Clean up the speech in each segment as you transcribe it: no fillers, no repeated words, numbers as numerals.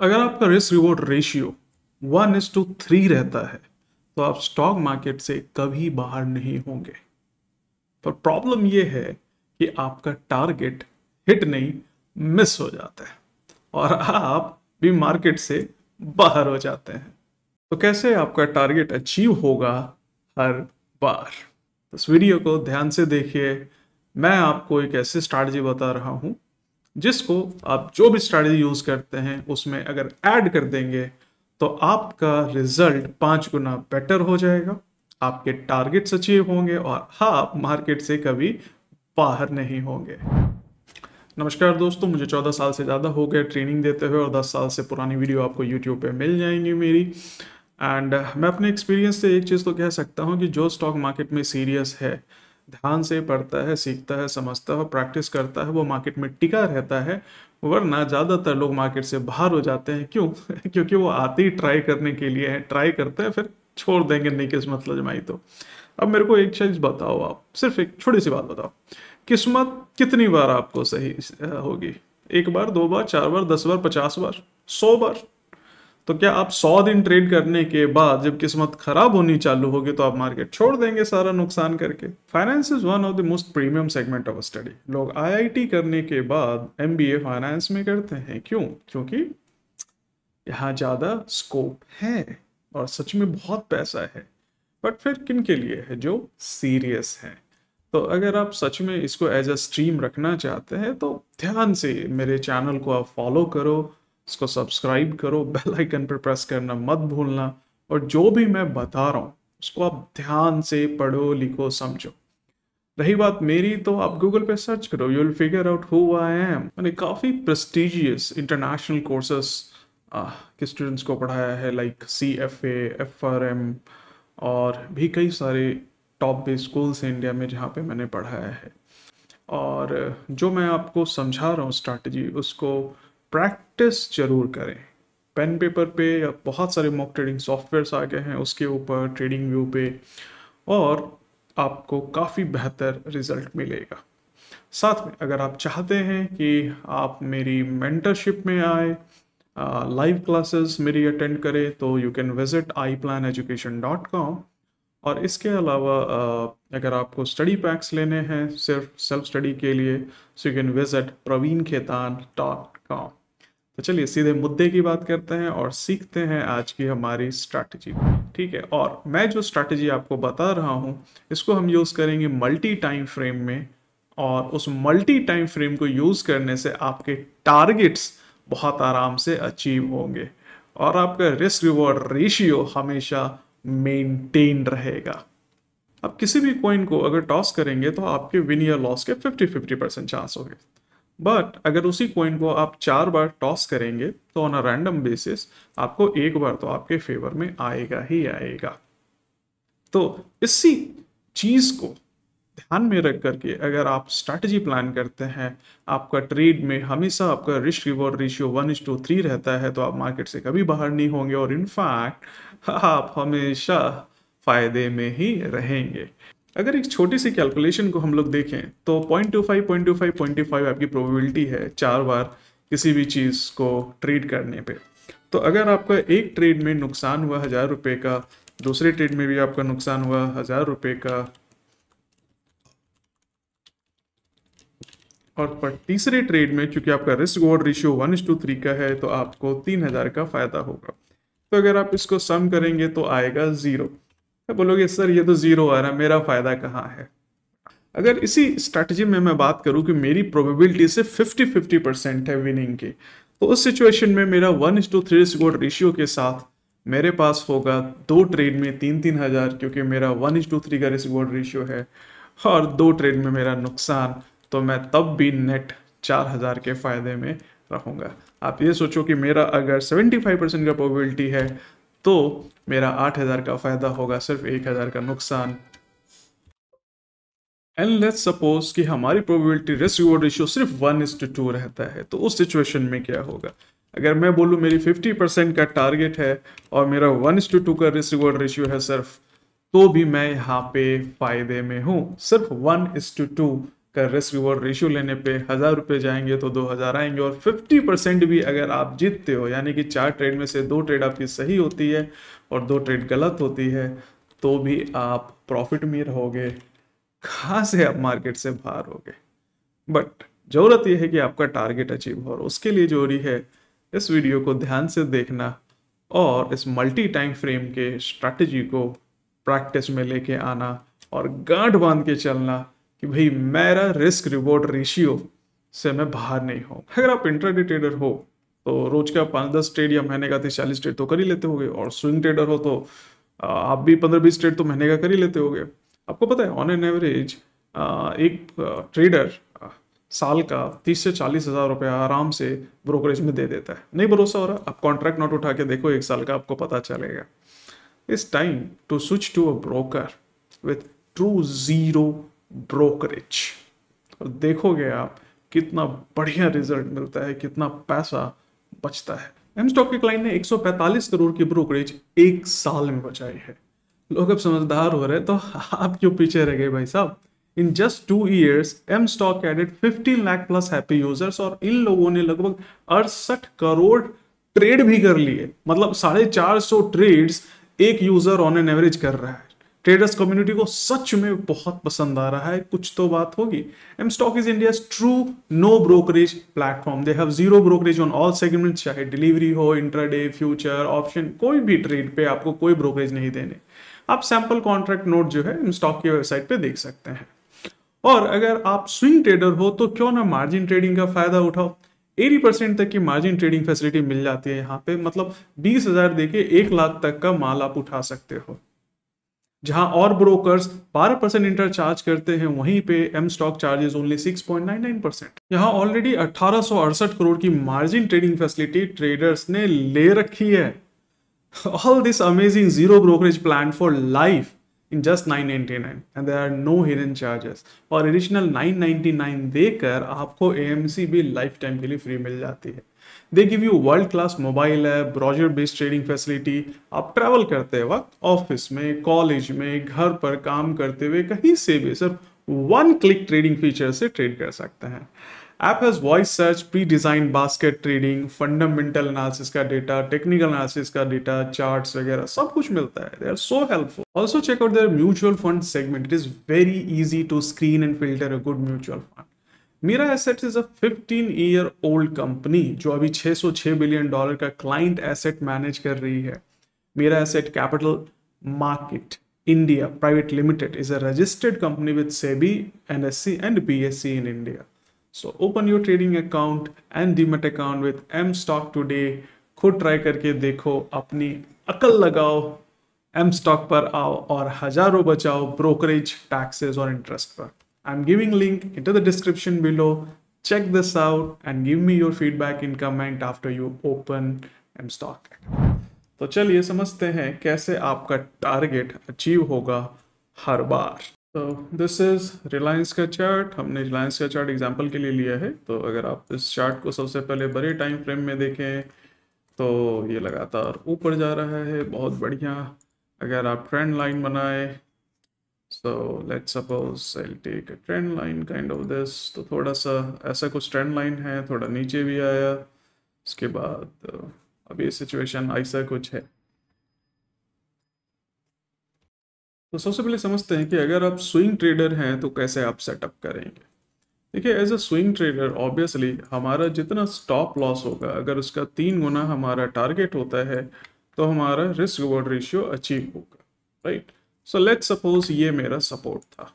अगर आपका risk reward ratio 1:3 रहता है तो आप स्टॉक मार्केट से कभी बाहर नहीं होंगे। पर प्रॉब्लम यह है कि आपका टारगेट हिट नहीं, मिस हो जाता है और आप भी मार्केट से बाहर हो जाते हैं। तो कैसे आपका टारगेट अचीव होगा हर बार? तो इस वीडियो को ध्यान से देखिए। मैं आपको एक ऐसी स्ट्रैटेजी बता रहा हूं जिसको आप जो भी स्ट्रैटेजी यूज करते हैं उसमें अगर ऐड कर देंगे तो आपका रिजल्ट 5 गुना बेटर हो जाएगा, आपके टारगेट्स अचीव होंगे और आप मार्केट से कभी बाहर नहीं होंगे। नमस्कार दोस्तों, मुझे 14 साल से ज़्यादा हो गए ट्रेनिंग देते हुए और 10 साल से पुरानी वीडियो आपको यूट्यूब पे मिल जाएंगी मेरी। एंड मैं अपने एक्सपीरियंस से एक चीज़ तो कह सकता हूँ कि जो स्टॉक मार्केट में सीरियस है, ध्यान से पढ़ता है, सीखता है, समझता है, प्रैक्टिस करता है, वो मार्केट में टिका रहता है। वरना ज़्यादातर लोग मार्केट से बाहर हो जाते हैं। क्यों? क्योंकि वो आते ही ट्राई करने के लिए हैं, ट्राई करते हैं फिर छोड़ देंगे, नहीं किस्मत लजमाई तो। अब मेरे को एक चीज़ बताओ, आप सिर्फ एक छोटी सी बात बताओ, किस्मत कितनी बार आपको सही होगी? 1 बार, 2 बार, 4 बार, 10 बार, 50 बार, 100 बार? तो क्या आप 100 दिन ट्रेड करने के बाद जब किस्मत खराब होनी चालू होगी तो आप मार्केट छोड़ देंगे सारा नुकसान करके? Finance is one of the most premium segment of study. लोग आईआईटी करने के बाद एमबीए फाइनेंस में करते हैं। क्यों? क्योंकि यहाँ ज़्यादा स्कोप है और सच में बहुत पैसा है। बट फिर किन के लिए है? जो सीरियस हैं। तो अगर आप सच में इसको एज अ स्ट्रीम रखना चाहते हैं तो ध्यान से मेरे चैनल को आप फॉलो करो, इसको सब्सक्राइब करो, बेल आइकन पर प्रेस करना मत भूलना। और जो भी मैं बता रहा हूँ उसको आप ध्यान से पढ़ो, लिखो, समझो। रही बात मेरी, तो आप गूगल पे सर्च करो, you will figure out who I am. मैंने काफ़ी प्रेस्टिजियस इंटरनेशनल कोर्सेस के स्टूडेंट्स को पढ़ाया है, लाइक CFA, FRM और भी कई सारे टॉप बेस्ड स्कूल्स हैं इंडिया में जहाँ पे मैंने पढ़ाया है। और जो मैं आपको समझा रहा हूँ स्ट्रैटेजी, उसको प्रैक्टिस जरूर करें। पेन पेपर पे या बहुत सारे मॉक ट्रेडिंग सॉफ्टवेयर्स आ गए हैं उसके ऊपर, ट्रेडिंग व्यू पे, और आपको काफ़ी बेहतर रिजल्ट मिलेगा। साथ में अगर आप चाहते हैं कि आप मेरी मेंटरशिप में आए, लाइव क्लासेस मेरी अटेंड करें, तो यू कैन विजिट iplaneducation.com। और इसके अलावा अगर आपको स्टडी पैक्स लेने हैं सिर्फ सेल्फ स्टडी के लिए, so you can visit praveenkhetan.com। तो चलिए सीधे मुद्दे की बात करते हैं और सीखते हैं आज की हमारी स्ट्रैटेजी को। ठीक है, और मैं जो स्ट्रैटेजी आपको बता रहा हूँ इसको हम यूज़ करेंगे मल्टी टाइम फ्रेम में। और उस मल्टी टाइम फ्रेम को यूज़ करने से आपके टारगेट्स बहुत आराम से अचीव होंगे और आपका रिस्क रिवॉर्ड रेशियो हमेशा मेंटेन रहेगा। आप किसी भी कॉइन को अगर टॉस करेंगे तो आपके विन या लॉस के 50-50% चांस होंगे। बट अगर उसी कॉइन को आप 4 बार टॉस करेंगे तो ऑन अ रैंडम बेसिस आपको 1 बार तो आपके फेवर में आएगा ही आएगा। तो इसी चीज को ध्यान में रख करके अगर आप स्ट्रैटेजी प्लान करते हैं, आपका ट्रेड में हमेशा आपका रिस्क रिवॉर्ड रेशियो 1:3 रहता है, तो आप मार्केट से कभी बाहर नहीं होंगे और इनफैक्ट आप हमेशा फायदे में ही रहेंगे। अगर एक छोटी सी कैलकुलेशन को हम लोग देखें तो 0.25 0.25 0.25 आपकी प्रोबेबिलिटी है 4 बार किसी भी चीज़ को ट्रेड करने पे। तो अगर आपका एक ट्रेड में नुकसान हुआ 1,000 रुपये का, दूसरे ट्रेड में भी आपका नुकसान हुआ 1,000 रुपये का, और पर तीसरे ट्रेड में क्योंकि आपका रिस्क रिवॉर्ड रेशियो 1:3 का है तो आपको 3,000 का फायदा होगा। तो अगर आप इसको सम करेंगे तो आएगा 0। अब बोलोगे सर ये तो 0 आ रहा है, मेरा फायदा कहाँ है? अगर इसी स्ट्रैटेजी में मैं बात करूं कि मेरी प्रोबेबिलिटी से 50-50% है विनिंग की, तो उस सिचुएशन में मेरा 1:3 रिस्क रिवॉर्ड रेशियो के साथ मेरे पास होगा 2 ट्रेड में 3-3 हज़ार, क्योंकि मेरा 1:3 का रिस्क रिवॉर्ड रेशियो है। और 2 ट्रेड में मेरा नुकसान, तो मैं तब भी नेट 4,000 के फायदे में रहूँगा। आप ये सोचो कि मेरा अगर 75% का प्रोबेबिलिटी है तो मेरा 8,000 का फायदा होगा, सिर्फ 1,000 का नुकसान। एंड लेट्स सपोज कि हमारी प्रोबेबिलिटी रिस्क रिवॉर्ड रेशियो सिर्फ 1:2 रहता है, तो उस सिचुएशन में क्या होगा? अगर मैं बोलूँ मेरी 50% का टारगेट है और मेरा 1:2 का रिस्क रिवॉर्ड रेशियो है सिर्फ, तो भी मैं यहाँ पे फायदे में हूँ। सिर्फ 1:2 का रिस्क रिवॉर्ड रेशियो लेने पे 1,000 रुपये जाएंगे तो 2,000 आएंगे, और 50% भी अगर आप जीतते हो, यानी कि 4 ट्रेड में से 2 ट्रेड आपकी सही होती है और 2 ट्रेड गलत होती है, तो भी आप प्रॉफिट में रहोगे, कहाँ से आप मार्केट से बाहर होगे। बट जरूरत यह है कि आपका टारगेट अचीव हो, और उसके लिए जरूरी है इस वीडियो को ध्यान से देखना और इस मल्टी टाइम फ्रेम के स्ट्रैटेजी को प्रैक्टिस में लेके आना और गांठ बांध के चलना कि भाई मेरा रिस्क रिवॉर्ड रेशियो से मैं बाहर नहीं हूँ। अगर आप इंट्राडे ट्रेडर हो तो रोज का 5-10 ट्रेड या महीने का 30-40 ट्रेड तो कर ही लेते होगे, और स्विंग ट्रेडर हो तो आप भी 15-20 ट्रेड तो महीने का कर ही लेते होगे। आपको पता है ऑन एन एवरेज एक ट्रेडर साल का 30 से 40 हज़ार रुपया आराम से ब्रोकरेज में दे देता है। नहीं भरोसा हो रहा, आप कॉन्ट्रैक्ट नोट उठा के देखो 1 साल का, आपको पता चलेगा। It's time to switch to a broker with true zero brokerage, और देखोगे आप कितना बढ़िया रिजल्ट मिलता है, कितना पैसा बचता है। एम स्टॉक के क्लाइंट ने 145 करोड़ की ब्रोकरेज 1 साल में बचाई है। लोग अब समझदार हो रहे हैं, तो आप क्यों पीछे रह गए भाई साहब। In just 2 years M stock added 15 lakh plus happy users, और इन लोगों ने लगभग 68 करोड़ ट्रेड भी कर लिए। मतलब 450 ट्रेड्स एक यूजर ऑन एन एवरेज कर रहा है। ट्रेडर्स कम्युनिटी को सच में बहुत पसंद आ रहा है, कुछ तो बात होगी। M stock is India true no brokerage platform. They have zero brokerage on all segments, चाहे डिलीवरी हो, इंट्राडे, फ्यूचर, ऑप्शन, कोई भी ट्रेड पे आपको कोई ब्रोकरेज नहीं देने। आप सैंपल कॉन्ट्रैक्ट नोट जो है एम स्टॉक की वेबसाइट पे देख सकते हैं। और अगर आप स्विंग ट्रेडर हो तो क्यों ना मार्जिन ट्रेडिंग का फायदा उठाओ। 80% तक की मार्जिन ट्रेडिंग फैसिलिटी मिल जाती है यहाँ पे। मतलब 20,000 देके 1 लाख तक का माल आप उठा सकते हो। जहां और ब्रोकर्स 12% इंटरचार्ज करते हैं, वहीं पे एम स्टॉक चार्जेस ओनली 6.99%। यहाँ ऑलरेडी 1868 करोड़ की मार्जिन ट्रेडिंग फैसिलिटी ट्रेडर्स ने ले रखी है। All this amazing zero brokerage plan for life in just 999 and there are no hidden charges, और एडिशनल 999 देकर आपको AMC भी लाइफ टाइम के लिए फ्री मिल जाती है। They give you world class mobile app, browser based trading facility. आप travel करते वक्त, ऑफिस में, कॉलेज में, घर पर काम करते हुए कहीं से भी सिर्फ 1 क्लिक ट्रेडिंग फीचर से ट्रेड कर सकते हैं। App has voice search, pre design basket trading, fundamental analysis का डेटा, टेक्निकल एनालिसिस का डेटा, चार्ट्स वगैरह सब कुछ मिलता है। They are so helpful. Also check out their mutual fund segment. It is very easy to screen and filter a good mutual fund. Mirae assets is a 15-year old company जो अभी $606 billion का client asset manage कर रही है। Mirae asset capital market India private limited is a registered company with SEBI, NSE and BSE in India. So open your trading account and demat account with M Stock today. खुद try करके देखो, अपनी अकल लगाओ, M Stock पर आओ और हजारों बचाओ ब्रोकरेज, टैक्सेस और इंटरेस्ट पर। I'm giving link into the description below. Check this out and give me your feedback in comment after you open M Stock. तो चलिए समझते हैं कैसे आपका टारगेट अचीव होगा हर बार। तो दिस इज रिलायंस का चार्ट। हमने रिलायंस का चार्ट एग्जांपल के लिए लिया है। तो अगर आप इस चार्ट को सबसे पहले बड़े टाइम फ्रेम में देखें तो ये लगातार ऊपर जा रहा है, बहुत बढ़िया। अगर आप ट्रेंड लाइन बनाए, so let's suppose I'll take a trend line kind of this, तो थोड़ा सा ऐसा कुछ ट्रेंड लाइन है, थोड़ा नीचे भी आया, उसके बाद अब ये सिचुएशन ऐसा कुछ है। तो सबसे पहले समझते हैं कि अगर आप स्विंग ट्रेडर हैं तो कैसे आप सेटअप करेंगे। देखिए, as a swing trader obviously हमारा जितना स्टॉप लॉस होगा, अगर उसका 3 गुना हमारा टारगेट होता है तो हमारा रिस्क रिवॉर्ड रेशियो अचीव होगा, राइट। सो लेट्स सपोज ये मेरा सपोर्ट था,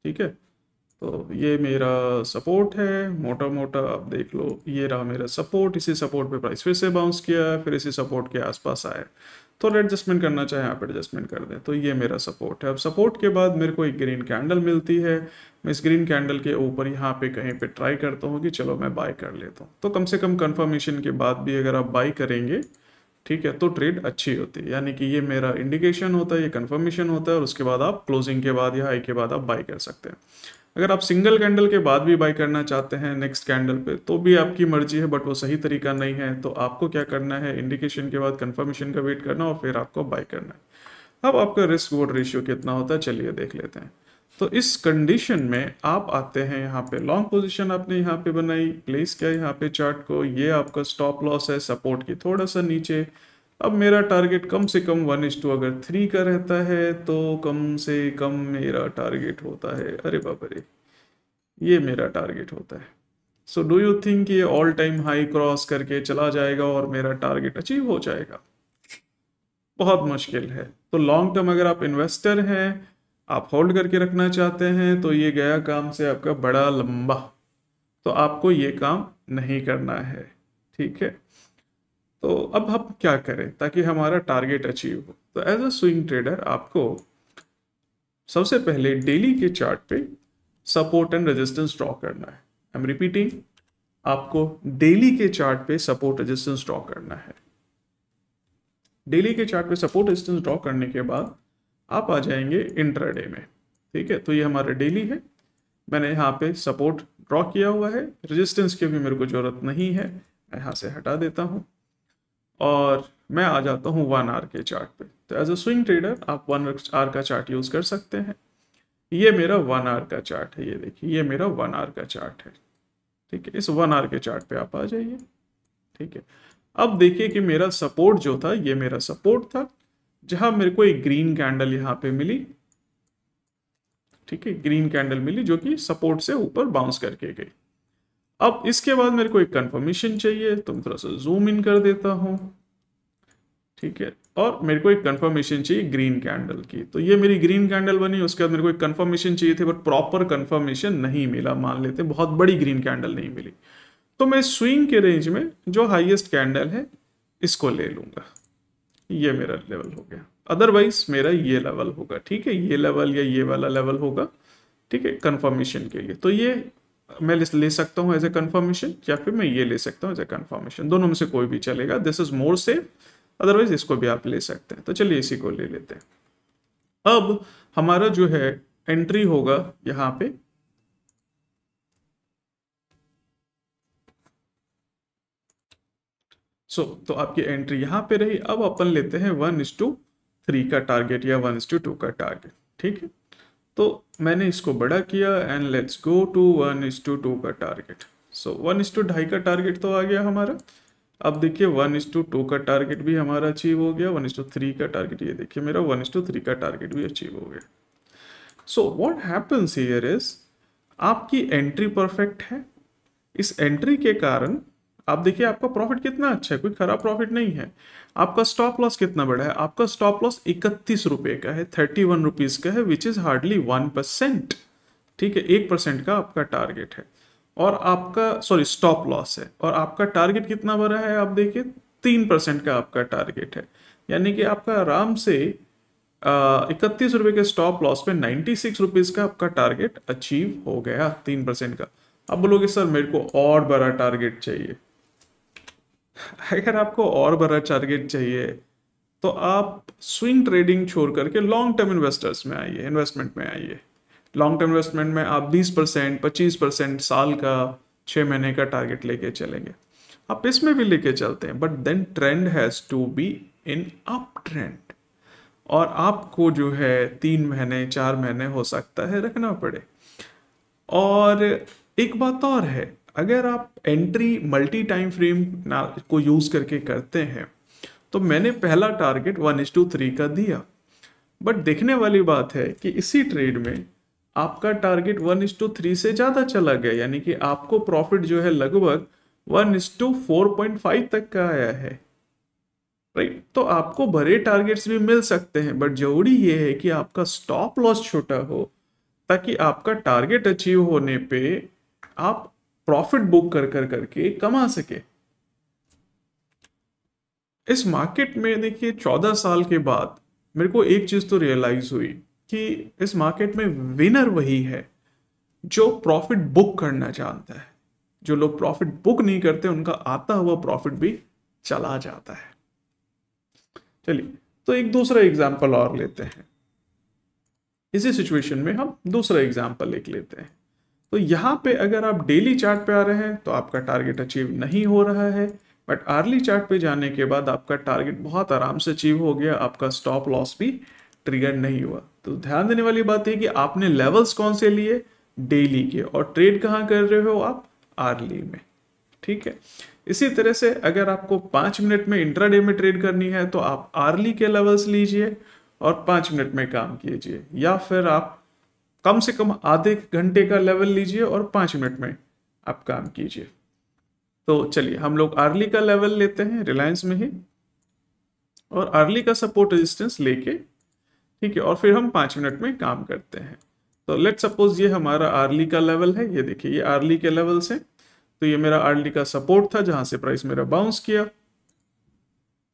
ठीक है। तो ये मेरा सपोर्ट है, मोटा मोटा आप देख लो, ये रहा मेरा सपोर्ट। इसी सपोर्ट पे प्राइस फिर से बाउंस किया, फिर इसी सपोर्ट के आसपास आया। थोड़ा एडजस्टमेंट करना चाहे आप एडजस्टमेंट कर दें। तो ये मेरा सपोर्ट है। अब सपोर्ट के बाद मेरे को एक ग्रीन कैंडल मिलती है। मैं इस ग्रीन कैंडल के ऊपर यहाँ पे कहीं पे ट्राई करता हूँ कि चलो मैं बाय कर लेता हूँ। तो कम से कम कंफर्मेशन के बाद भी अगर आप बाय करेंगे, ठीक है, तो ट्रेड अच्छी होती है। यानी कि ये मेरा इंडिकेशन होता है, ये कंफर्मेशन होता है, और उसके बाद आप क्लोजिंग के बाद या हाई के बाद आप बाय कर सकते हैं। अगर आप सिंगल कैंडल के बाद भी बाय करना चाहते हैं नेक्स्ट कैंडल पे, तो भी आपकी मर्जी है, बट वो सही तरीका नहीं है। तो आपको क्या करना है, इंडिकेशन के बाद कंफर्मेशन का वेट करना और फिर आपको बाय करना है। अब आपका रिस्क रिवॉर्ड रेशियो कितना होता है, चलिए देख लेते हैं। तो इस कंडीशन में आप आते हैं यहाँ पे, लॉन्ग पोजीशन आपने यहाँ पे बनाई, प्लेस किया यहाँ पे चार्ट को, ये आपका स्टॉप लॉस है सपोर्ट की थोड़ा सा नीचे। अब मेरा टारगेट कम से कम 1:2 अगर 3 का रहता है तो कम से कम मेरा टारगेट होता है, अरे बाप रे, ये मेरा टारगेट होता है। सो डू यू थिंक ये ऑल टाइम हाई क्रॉस करके चला जाएगा और मेरा टारगेट अचीव हो जाएगा? बहुत मुश्किल है। तो लॉन्ग टर्म अगर आप इन्वेस्टर हैं, आप होल्ड करके रखना चाहते हैं, तो ये गया काम से आपका बड़ा लंबा, तो आपको ये काम नहीं करना है, ठीक है। तो अब हम क्या करें ताकि हमारा टारगेट अचीव हो? तो एज अ स्विंग ट्रेडर आपको सबसे पहले डेली के चार्ट पे सपोर्ट एंड रेजिस्टेंस ड्रॉ करना है। आई एम रिपीटिंग, आपको डेली के चार्ट पे सपोर्ट रेजिस्टेंस ड्रॉ करना है। डेली के चार्ट पे सपोर्ट रेजिस्टेंस ड्रॉ करने के बाद आप आ जाएंगे इंट्राडे में, ठीक है। तो ये हमारा डेली है, मैंने यहाँ पे सपोर्ट ड्रॉ किया हुआ है, रेजिस्टेंस की भी मेरे को जरूरत नहीं है, मैं यहाँ से हटा देता हूँ और मैं आ जाता हूँ 1 आवर के चार्ट पे। तो एज अ स्विंग ट्रेडर आप 1 आवर का चार्ट यूज कर सकते हैं। ये मेरा 1 आवर का चार्ट है, ये देखिए ये मेरा 1 आवर का चार्ट है, ठीक है। इस 1 आवर के चार्ट पे आप आ जाइए, ठीक है। अब देखिए कि मेरा सपोर्ट जो था, ये मेरा सपोर्ट था जहां मेरे को एक ग्रीन कैंडल यहाँ पे मिली, ठीक है, ग्रीन कैंडल मिली जो कि सपोर्ट से ऊपर बाउंस करके गई। अब इसके बाद मेरे को एक कंफर्मेशन चाहिए, तो मैं थोड़ा सा जूम इन कर देता हूं, ठीक है। और मेरे को एक कंफर्मेशन चाहिए ग्रीन कैंडल की, तो ये मेरी ग्रीन कैंडल बनी। उसके बाद मेरे को एक कंफर्मेशन चाहिए थी, बट प्रॉपर कंफर्मेशन नहीं मिला, मान लेते बहुत बड़ी ग्रीन कैंडल नहीं मिली। तो मैं स्विंग के रेंज में जो हाईएस्ट कैंडल है इसको ले लूंगा, ये मेरा लेवल हो गया। अदरवाइज मेरा ये लेवल होगा, ठीक है, ये लेवल या ये वाला लेवल होगा, ठीक है, कंफर्मेशन के लिए। तो ये मैं ले सकता हूँ एज ए कंफर्मेशन, या फिर मैं ये ले सकता हूँ एज ए कंफर्मेशन, दोनों में से कोई भी चलेगा, this is more safe. Otherwise इसको भी आप ले सकते हैं। तो चलिए इसी को ले लेते हैं। अब हमारा जो है एंट्री होगा यहाँ पे, तो आपकी एंट्री यहाँ पे रही। अब अपन लेते हैं 1:3 का टारगेट या 1:2 का टारगेट, ठीक है। तो मैंने इसको बड़ा किया एंड लेट्स गो टू 1:2 का टारगेट। 1:2.5 का टारगेट तो आ गया हमारा। अब देखिए 1:2 का टारगेट भी हमारा अचीव हो गया, 1:3 का टारगेट, ये देखिए मेरा 1:3 का टारगेट भी अचीव हो गया। So what happens here is, आपकी एंट्री परफेक्ट है। इस एंट्री के कारण आप देखिए आपका प्रॉफिट कितना अच्छा है, कोई खराब प्रॉफिट नहीं है। आपका स्टॉप लॉस कितना बड़ा है, आपका स्टॉप लॉस 31 रुपए का है, 31 रुपीज का है, विच इज हार्डली 1%, ठीक है। 1% का आपका टारगेट है और आपका स्टॉप लॉस है, और आपका टारगेट कितना बड़ा है, आप देखिए 3% का आपका टारगेट है। यानी कि आपका आराम से 31 रुपए के स्टॉप लॉस पे 96 रुपीज का आपका टारगेट अचीव हो गया 3% का। अब बोलोगे सर मेरे को और बड़ा टारगेट चाहिए। अगर आपको और बड़ा टारगेट चाहिए तो आप स्विंग ट्रेडिंग छोड़ करके लॉन्ग टर्म इन्वेस्टर्स में आइए, इन्वेस्टमेंट में आइए। लॉन्ग टर्म इन्वेस्टमेंट में आप 20%, 25%, साल का, 6 महीने का टारगेट लेके चलेंगे। आप इसमें भी लेके चलते हैं, but then trend has to be in up trend, और आपको जो है 3 महीने 4 महीने हो सकता है रखना पड़े। और एक बात और है, अगर आप एंट्री मल्टी टाइम फ्रेम को यूज करके करते हैं, तो मैंने पहला टारगेट 1:3 का दिया, बट देखने वाली बात है कि इसी ट्रेड में आपका टारगेट 1:3 से ज्यादा चला गया, यानी कि आपको प्रॉफिट जो है लगभग 1:4.5 तक का आया है, राइट। तो आपको बड़े टारगेट्स भी मिल सकते हैं, बट जरूरी ये है कि आपका स्टॉप लॉस छोटा हो, ताकि आपका टारगेट अचीव होने पे आप प्रॉफिट बुक कर करके कमा सके। इस मार्केट में देखिए 14 साल के बाद मेरे को एक चीज तो रियलाइज हुई कि इस मार्केट में विनर वही है जो प्रॉफिट बुक करना जानता है। जो लोग प्रॉफिट बुक नहीं करते उनका आता हुआ प्रॉफिट भी चला जाता है। चलिए तो एक दूसरा एग्जांपल और लेते हैं। इसी सिचुएशन में हम दूसरा एग्जांपल लिख लेते हैं। तो यहां पे अगर आप डेली चार्ट पे आ रहे हैं तो आपका टारगेट अचीव नहीं हो रहा है, बट आर्ली चार्ट पे जाने के बाद आपका टारगेट बहुत आराम से अचीव हो गया, आपका स्टॉप लॉस भी ट्रिगर नहीं हुआ। तो ध्यान देने वाली बात है कि आपने लेवल्स कौन से लिए, डेली के, और ट्रेड कहाँ कर रहे हो आप, आर्ली में। ठीक है, इसी तरह से अगर आपको 5 मिनट में इंट्राडे में ट्रेड करनी है तो आप आर्ली के लेवल्स लीजिए और 5 मिनट में काम कीजिए, या फिर आप कम से कम आधे घंटे का लेवल लीजिए और 5 मिनट में आप काम कीजिए। तो चलिए हम लोग आर्ली का लेवल लेते हैं रिलायंस में ही, और आर्ली का सपोर्ट रेजिस्टेंस लेके, ठीक है, और फिर हम 5 मिनट में काम करते हैं। तो लेट सपोज ये हमारा आर्ली का लेवल है, ये देखिए ये आर्ली के लेवल्स हैं। तो ये मेरा आर्ली का सपोर्ट था जहां से प्राइस मेरा बाउंस किया,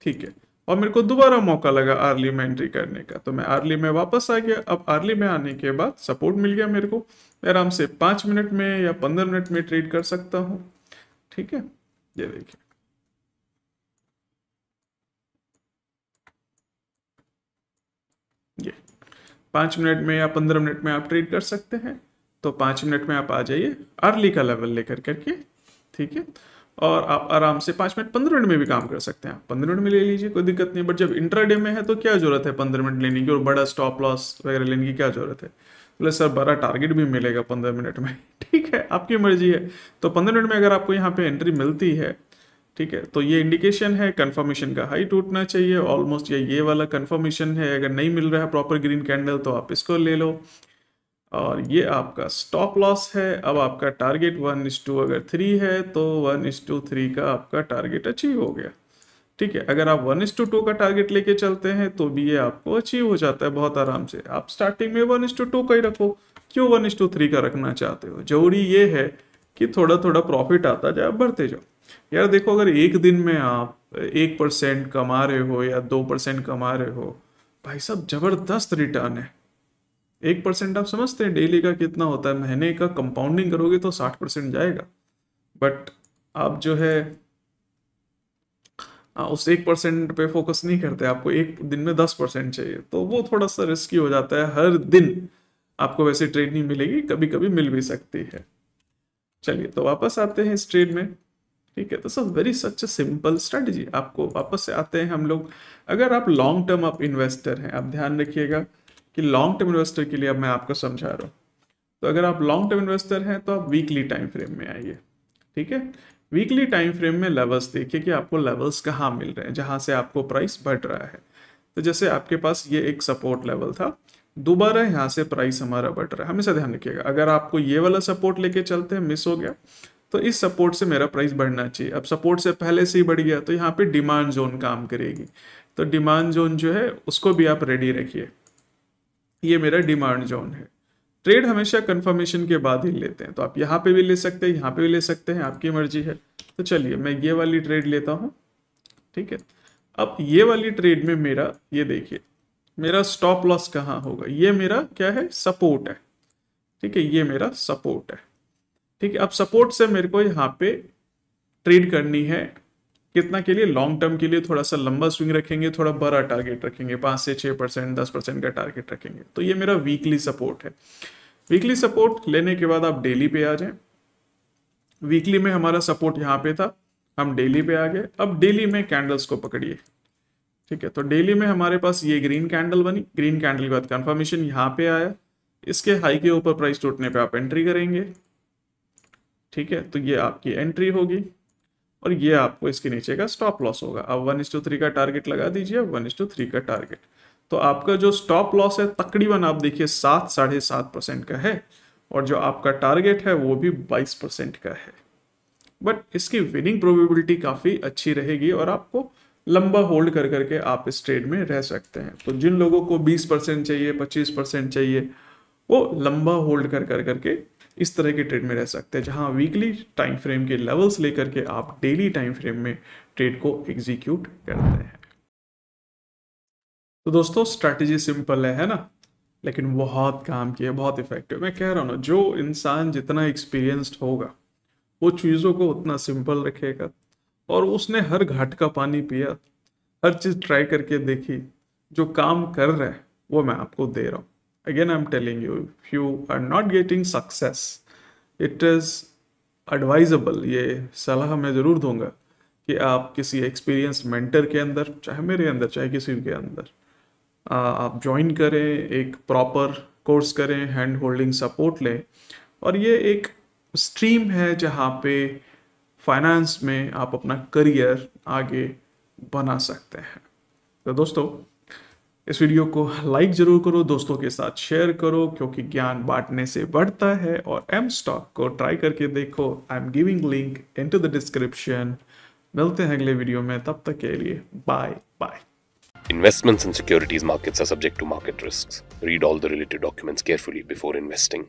ठीक है, और मेरे को दोबारा मौका लगा आर्ली में एंट्री करने का, तो मैं आर्ली में वापस आ गया। अब आर्ली में आने के बाद सपोर्ट मिल गया मेरे को, मैं आराम से 5 मिनट में या 15 मिनट में ट्रेड कर सकता हूँ। ठीक है, ये देखिए ये 5 मिनट में या 15 मिनट में आप ट्रेड कर सकते हैं। तो 5 मिनट में आप आ जाइए आर्ली का लेवल लेकर करके, ठीक है, और आप आराम से 5 मिनट 15 मिनट में भी काम कर सकते हैं। 15 मिनट में ले लीजिए, कोई दिक्कत नहीं। बट जब इंट्राडे में है तो क्या जरूरत है 15 मिनट लेने की और बड़ा स्टॉप लॉस वगैरह लेने की क्या जरूरत है। बोले सर बड़ा टारगेट भी मिलेगा 15 मिनट में। ठीक है, आपकी मर्जी है। तो 15 मिनट में अगर आपको यहाँ पे एंट्री मिलती है, ठीक है, तो ये इंडिकेशन है कंफर्मेशन का हाई टूटना चाहिए ऑलमोस्ट, ये वाला कंफर्मेशन है। अगर नहीं मिल रहा है प्रॉपर ग्रीन कैंडल तो आप इसको ले लो, और ये आपका स्टॉप लॉस है। अब आपका टारगेट 1:2 अगर 3 है तो 1:3 का आपका टारगेट अचीव हो गया। ठीक है, अगर आप 1:2 का टारगेट लेके चलते हैं तो भी ये आपको अचीव हो जाता है बहुत आराम से। आप स्टार्टिंग में 1:2 का ही रखो, क्यों 1:3 का रखना चाहते हो। जरूरी ये है कि थोड़ा थोड़ा प्रॉफिट आता जाए, बढ़ते जाओ। यार देखो, अगर एक दिन में आप 1% कमा रहे हो या 2% कमा रहे हो, भाई साहब जबरदस्त रिटर्न है। 1% आप समझते हैं डेली का कितना होता है, महीने का कंपाउंडिंग करोगे तो 60% जाएगा। बट आप जो है उस 1% पे फोकस नहीं करते, आपको एक दिन में 10% चाहिए, तो वो थोड़ा सा रिस्की हो जाता है। हर दिन आपको वैसे ट्रेड नहीं मिलेगी, कभी कभी मिल भी सकती है। चलिए तो वापस आते हैं इस ट्रेड में। ठीक है, तो सब very such a simple strategy. आपको वापस से आते हैं हम लोग। अगर आप लॉन्ग टर्म आप इन्वेस्टर हैं, आप ध्यान रखिएगा कि लॉन्ग टर्म इन्वेस्टर के लिए अब मैं आपको समझा रहा हूँ। तो अगर आप लॉन्ग टर्म इन्वेस्टर हैं तो आप वीकली टाइम फ्रेम में आइए। ठीक है, वीकली टाइम फ्रेम में लेवल्स देखिए कि आपको लेवल्स कहाँ मिल रहे हैं जहाँ से आपको प्राइस बढ़ रहा है। तो जैसे आपके पास ये एक सपोर्ट लेवल था, दोबारा यहाँ से प्राइस हमारा बढ़ रहा है। हमेशा ध्यान रखिएगा, अगर आपको ये वाला सपोर्ट लेके चलते हैं, मिस हो गया तो इस सपोर्ट से मेरा प्राइस बढ़ना चाहिए। अब सपोर्ट से पहले से ही बढ़ गया तो यहाँ पे डिमांड जोन काम करेगी। तो डिमांड जोन जो है उसको भी आप रेडी रखिए, ये मेरा डिमांड जोन है। ट्रेड हमेशा कंफर्मेशन के बाद ही लेते हैं, तो आप यहाँ पे भी ले सकते हैं, यहाँ पे भी ले सकते हैं, आपकी मर्जी है। तो चलिए मैं ये वाली ट्रेड लेता हूँ। ठीक है, अब ये वाली ट्रेड में मेरा ये देखिए, मेरा स्टॉप लॉस कहाँ होगा, ये मेरा क्या है, सपोर्ट है। ठीक है, ये मेरा सपोर्ट है। ठीक है, अब सपोर्ट से मेरे को यहाँ पे ट्रेड करनी है कितना के लिए, लॉन्ग टर्म के लिए थोड़ा सा लंबा स्विंग रखेंगे, थोड़ा बड़ा टारगेट रखेंगे, 5 से 6%, 10% का टारगेट रखेंगे। तो ये मेरा वीकली सपोर्ट है। वीकली सपोर्ट लेने के बाद आप डेली पे आ जाएं। वीकली में हमारा सपोर्ट यहाँ पे था, हम डेली पे आ गए। अब डेली में कैंडल्स को पकड़िए। ठीक है, तो डेली में हमारे पास ये ग्रीन कैंडल बनी, ग्रीन कैंडल के बाद कंफर्मेशन यहाँ पे आया, इसके हाई के ऊपर प्राइस टूटने पे आप एंट्री करेंगे। ठीक है, तो ये आपकी एंट्री होगी और ये आपको इसके नीचे का स्टॉप लॉस होगा। अब 1:3 का टारगेट लगा दीजिए, 1:3 का टारगेट। तो आपका जो स्टॉप लॉस है तकरीबन आप देखिए 7-7.5% का है, और जो आपका टारगेट है वो भी 22% का है। बट इसकी विनिंग प्रोबेबिलिटी काफ़ी अच्छी रहेगी और आपको लंबा होल्ड कर करके आप इस ट्रेड में रह सकते हैं। तो जिन लोगों को 20% चाहिए, 25% चाहिए, वो लंबा होल्ड कर कर करके इस तरह के ट्रेड में रह सकते हैं, जहां वीकली टाइम फ्रेम के लेवल्स लेकर के आप डेली टाइम फ्रेम में ट्रेड को एग्जीक्यूट करते हैं। तो दोस्तों स्ट्रैटेजी सिंपल है ना, लेकिन बहुत काम की है, बहुत इफेक्टिव। मैं कह रहा हूँ ना, जो इंसान जितना एक्सपीरियंस्ड होगा वो चीज़ों को उतना सिंपल रखेगा, और उसने हर घाट का पानी पिया, हर चीज़ ट्राई करके देखी, जो काम कर रहा है वो मैं आपको दे रहा हूँ। Again I am telling you, if you are not getting success, it is advisable, ये सलाह मैं ज़रूर दूंगा कि आप किसी एक्सपीरियंस मेंटर के अंदर, चाहे मेरे अंदर चाहे किसी के अंदर, आप ज्वाइन करें, एक प्रॉपर कोर्स करें, हैंड होल्डिंग सपोर्ट लें। और ये एक स्ट्रीम है जहाँ पे फाइनेंस में आप अपना करियर आगे बना सकते हैं। तो दोस्तों, इस वीडियो को लाइक जरूर करो, दोस्तों के साथ शेयर करो, क्योंकि ज्ञान बांटने से बढ़ता है। और एम स्टॉक को ट्राई करके देखो, I am giving link into the description. मिलते हैं अगले वीडियो में, तब तक के लिए bye bye. Investments in securities markets are subject to market risks. Read all the related documents carefully before investing.